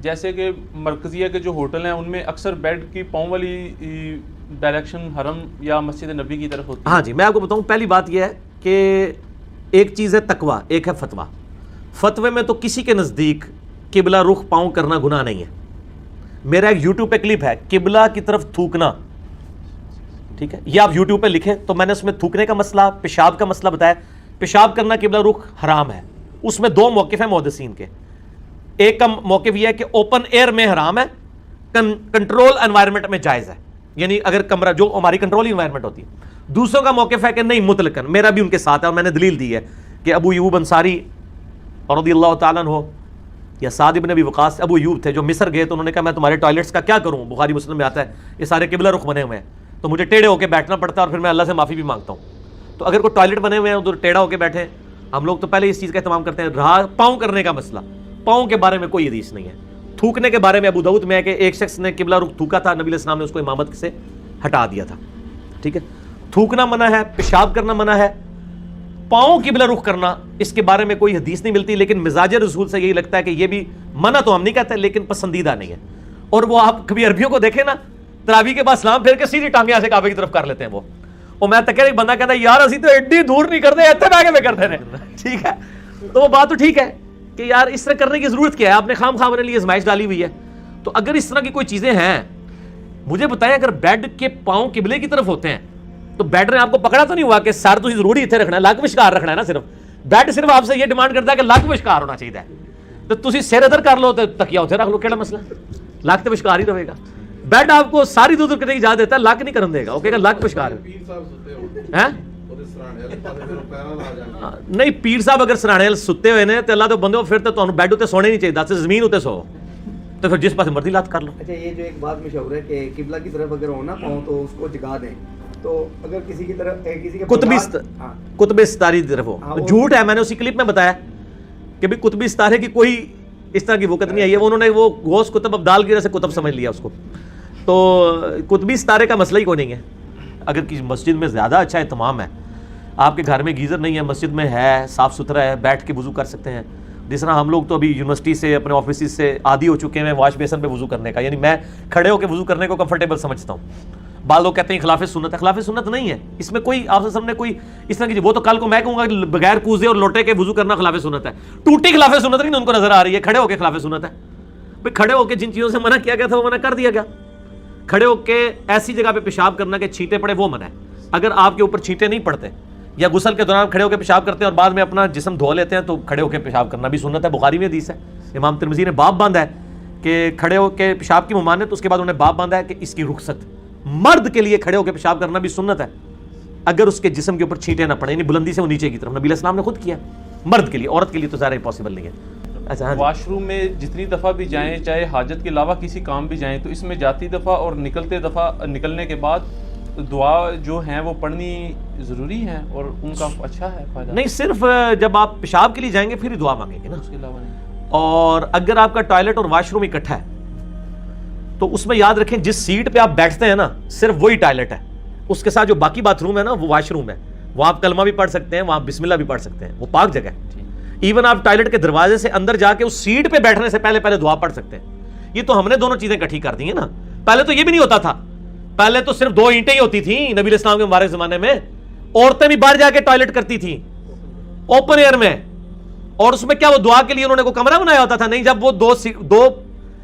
جیسے کہ مرکزیہ کے جو ہوٹل ہیں ان میں اکثر بیڈ کی پاؤں والی ڈائریکشن حرم یا مسجد نبی کی طرف ہوتی ہے. ہاں جی، میں آپ کو بتاؤں پہلی بات یہ ہے کہ ایک چیز ہے تقویٰ، ایک ہے فتویٰ. فتوے میں تو کسی کے نزدیک قبلہ رخ پاؤں کرنا گناہ نہیں ہے. میرا ایک یوٹیوب پہ کلپ ہے قبلہ کی طرف تھوکنا، ٹھیک ہے، یہ آپ یوٹیوب پہ لکھیں تو میں نے اس میں تھوکنے کا مسئلہ، پیشاب کا مسئلہ بتایا. پیشاب کرنا قبلہ رخ حرام ہے. اس میں دو موقف ہیں محدثین کے. ایک کا موقف یہ ہے کہ اوپن ایئر میں حرام ہے، کنٹرول انوائرمنٹ میں جائز ہے، یعنی اگر کمرہ جو ہماری کنٹرول انوائرمنٹ ہوتی ہے. دوسروں کا موقف ہے کہ نہیں مطلقاً. میرا بھی ان کے ساتھ ہے اور میں نے دلیل دی ہے کہ ابو ایوب انصاری رضی اللہ تعالیٰ عنہ یا سعد بن ابی وقاص، ابو ایوب تھے جو مصر گئے تو انہوں نے کہا میں تمہارے ٹوائلٹس کا کیا کروں، بخاری مسلم میں آتا ہے یہ سارے قبلہ رخ بنے ہوئے ہیں تو مجھے ٹیڑھے ہو کے بیٹھنا پڑتا ہے اور پھر میں اللہ سے معافی بھی مانگتا ہوں. تو اگر کوئی ٹوائلٹ بنے ہوئے ہیں ادھر ٹیڑھا ہو کے بیٹھے، ہم لوگ تو پہلے اس چیز کا اہتمام کرتے ہیں. رہا پاؤں کرنے کا مسئلہ، پاؤں کے بارے میں کوئی حدیث نہیں ہے. تھوکنے کے بارے میں ابو داؤد میں ہے کہ ایک شخص نے قبلہ رخ تھوکا تھا، نبی علیہ السلام نے اس کو امامت سے ہٹا دیا تھا. ٹھیک ہے، تھوکنا منع ہے، پیشاب کرنا منع ہے. پاؤں قبلہ رخ کرنا اس کے بارے میں کوئی حدیث نہیں ملتی، لیکن مزاج رسول سے یہی لگتا ہے کہ یہ بھی منع تو ہم نہیں کہتے لیکن پسندیدہ نہیں ہے. اور وہ آپ کبھی عربیوں کو دیکھیں نا، تراویح کے بعد سلام پھیر کے سیدھی ٹانگیں ایسے کعبے کی طرف کر لیتے ہیں. وہ اور میں تک ایک بندہ کہتا ہے یار اسی تو ایڈی دور نہیں کرتے، اتنے بیگے میں کرتے ہیں. ٹھیک ہے، تو وہ بات تو ٹھیک ہے کہ یار اس طرح کرنے کی ضرورت کیا ہے، آپ نے خام خواہ اپنے لیے ازمائش ڈالی ہوئی ہے. تو اگر اس طرح کی کوئی چیزیں ہیں مجھے بتائیں، اگر بیڈ کے پاؤں قبلے کی طرف ہوتے ہیں تو بیڈ نے آپ کو پکڑا تو نہیں ہوا کہ سر تو ضروری اتنے رکھنا ہے، لک وشکار رکھنا ہے نا. صرف بیڈ صرف آپ سے یہ ڈیمانڈ کرتا ہے کہ لک وشکار ہونا چاہیے. تو تسی سر ادھر کر لو تو تکیا اتنے رکھ لو، کیڑا مسئلہ، لک تو وشکار ہی رہے گا. بیڈ آپ کو ساری دور کرنے کی اجازت دیتا ہے، لک نہیں کرن دے گا، وہ کہے گا لک وشکار ہے. نہیں پیر صاحب اگر سرانے ستے ہوئے نے تو اللہ تو بندے پھر تو تمہیں بیڈ اتنے سونے نہیں چاہیے، دس زمین اتنے سو تو پھر جس پاس مرضی لات کر لو. اچھا، یہ جو ایک بات مشہور ہے کہ قبلہ کی طرف اگر ہونا پاؤں تو اس کو جگا دیں، تو اگر کسی کی طرف کسی کے قطب ستاری کی طرف ہو، جھوٹ ہے. میں نے اسی کلپ میں بتایا کہ بھی قطب ستارے کی کوئی اس طرح کی وقت نہیں آئی ہے. انہوں نے وہ غوث قطب ابدال کی وجہ سے قطب سمجھ لیا اس کو. تو قطبی ستارے کا مسئلہ ہی کوئی نہیں ہے. اگر کسی مسجد میں زیادہ اچھا اہتمام ہے، آپ کے گھر میں گیزر نہیں ہے، مسجد میں ہے، صاف ستھرا ہے، بیٹھ کے وضو کر سکتے ہیں. جس طرح ہم لوگ تو ابھی یونیورسٹی سے اپنے آفیسز سے عادی ہو چکے ہیں واش بیسن پہ وضو کرنے کا، یعنی میں کھڑے ہو کے وضو کرنے کو کمفرٹیبل سمجھتا ہوں. بعض لوگ کہتے ہیں خلاف سنت ہے، خلاف سنت نہیں ہے. اس میں کوئی آپ سے نے کوئی اس طرح کی وہ تو کل کو میں کہوں گا کہ بغیر کوزے اور لوٹے کے وضو کرنا خلاف سنت ہے. ٹوٹی خلاف سنت نہیں ان کو نظر آ رہی ہے، کھڑے ہو کے خلاف سنت ہے. بھائی کھڑے ہو کے جن چیزوں سے منع کیا گیا تھا وہ منع کر دیا گیا. کھڑے ہو کے ایسی جگہ پہ پیشاب کرنا کہ چھینٹے پڑے وہ منع ہے. اگر آپ کے اوپر چھینٹے نہیں پڑتے یا غسل کے دوران کھڑے ہو کے پیشاب کرتے ہیں اور بعد میں اپنا جسم دھو لیتے ہیں تو کھڑے ہو کے پیشاب کرنا بھی سنت ہے. بخاری میں حدیث ہے، امام ترمذی نے باب باندھا ہے کہ کھڑے ہو کے پیشاب کی ممانعت، اس کے بعد انہوں نے باب باندھا ہے کہ اس کی رخصت. مرد کے لیے کھڑے ہو کے پیشاب کرنا بھی سنت ہے اگر اس کے جسم کے اوپر چھینٹے نہ پڑے، یعنی بلندی سے وہ نیچے کی طرف. نبی علیہ السلام نے خود کیا مرد کے لیے، عورت کے لیے تو ظاہر پاسبل نہیں ہے. اچھا، واش روم میں جتنی دفعہ بھی جائیں، چاہے حاجت کے علاوہ کسی کام بھی جائیں، تو اس میں جاتی دفعہ اور نکلنے کے بعد دعا جو ہیں وہ پڑھنی ضروری ہے اور ان کا اچھا ہے فائدہ؟ نہیں، صرف جب آپ پیشاب کے لیے جائیں گے پھر ہی دعا مانگیں گے نا، اس کے علاوہ نہیں. اور اگر آپ کا ٹوائلٹ اور واش روم اکٹھا ہے تو اس میں یاد رکھیں جس سیٹ پہ آپ بیٹھتے ہیں نا صرف وہی ٹوائلٹ ہے، اس کے ساتھ جو باقی باتھ روم ہے نا وہ واش روم ہے. وہ آپ کلمہ بھی پڑھ سکتے ہیں، وہاں بسم اللہ بھی پڑھ سکتے ہیں، وہ پاک جگہ ہے. ایون آپ ٹوائلٹ کے دروازے سے اندر جا کے اس سیٹ پہ بیٹھنے سے پہلے دعا پڑھ سکتے ہیں. یہ تو ہم نے دونوں چیزیں اکٹھی کر دی ہیں نا. پہلے تو یہ بھی نہیں ہوتا تھا، پہلے تو صرف 2 اینٹیں ہی ہوتی تھیں نبی علیہ السلام کے مبارک زمانے میں. عورتیں بھی باہر جا کے ٹوائلٹ کرتی تھیں اوپن ایئر میں، اور اس میں کیا وہ دعا کے لیے انہوں نے کوئی کمرہ بنایا ہوتا تھا؟ نہیں. جب وہ 2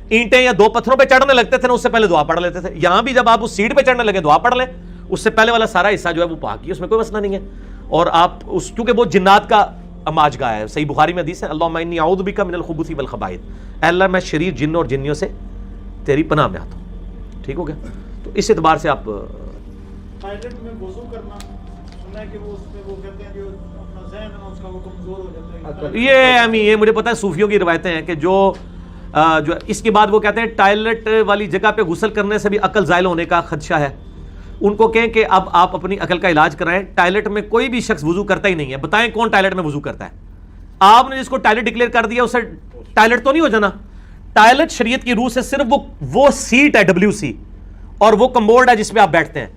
اینٹیں یا 2 پتھروں پہ چڑھنے لگتے تھے نا اس سے پہلے دعا پڑھ لیتے تھے. یہاں بھی جب آپ اس سیٹ پہ چڑھنے لگے دعا پڑھ لیں، اس سے پہلے والا سارا حصہ جو ہے وہ پاک ہی، اس میں کوئی مسئلہ نہیں ہے. اور آپ اس کیونکہ وہ جنات کا اماج گاہ ہے. صحیح بخاری میں حدیث ہے، اللہم انی اعوذ بک من الخبث والخبائث، اے اللہ میں شریر جنوں اور جنیوں سے تیری پناہ میں آتا ہوں. ٹھیک ہو گیا؟ تو اس اعتبار سے آپ ٹوائلٹ میں وضو کرنا سنا ہے کہ وہ اس میں وہ کہتے ہیں جو اپنا ذہن ہے اس کا وہ کمزور ہو جاتا ہے. یہ مجھے پتا ہے صوفیوں کی روایتیں ہیں کہ جو اس کے بعد وہ کہتے ہیں ٹوائلٹ والی جگہ پہ غسل کرنے سے بھی عقل زائل ہونے کا خدشہ ہے. ان کو کہیں کہ اب آپ اپنی عقل کا علاج کرائیں. ٹوائلٹ میں کوئی بھی شخص وضو کرتا ہی نہیں ہے. بتائیں کون ٹوائلٹ میں وضو کرتا ہے؟ آپ نے جس کو ٹوائلٹ ڈکلیئر کر دیا اسے ٹوائلٹ تو نہیں ہو جانا. ٹوائلٹ شریعت کی روح سے صرف وہ سیٹ ہے WC اور وہ کمبورڈ ہے جس پہ آپ بیٹھتے ہیں.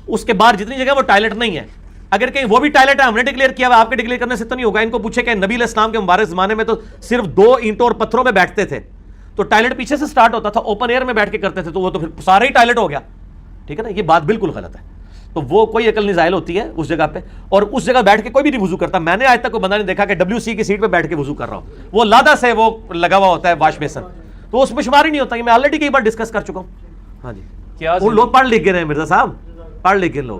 اس کے بعد جتنی جگہ وہ ٹوائلٹ نہیں ہے. اگر کہیں وہ بھی ٹوائلٹ ہے ہم نے ڈکلیئر کیا ہوا، آپ کے ڈکلیئر کرنے سے تو نہیں ہوگا. ان کو پوچھے کہ نبی علیہ السلام کے مبارک زمانے میں تو صرف 2 اینٹوں اور پتھروں پہ بیٹھتے تھے، تو ٹائلٹ پیچھے سے سٹارٹ ہوتا تھا, اوپن ایئر میں بیٹھ کے کرتے تھے, تو وہ تو پھر سارا ہی ٹائلٹ ہو گیا. ٹھیک ہے نا, یہ بات بالکل غلط ہے. تو وہ کوئی عقل نہیں زائل ہوتی ہے اس جگہ پہ, اور اس جگہ بیٹھ کے کوئی بھی نہیں وضو کرتا. میں نے آج تک کوئی بندہ نہیں دیکھا کہ WC کی سیٹ پہ بیٹھ کے وضو کر رہا ہو. وہ لادہ سے وہ لگا ہوا ہوتا ہے واش بیسن, تو اس میں شمار ہی نہیں ہوتا. یہ میں آلریڈی کئی بار ڈسکس کر چکا ہوں. ہاں جی, کیا وہ لوگ پڑھ لکھ گئے ہیں مرزا صاحب, پڑھ لکھ گئے لوگ.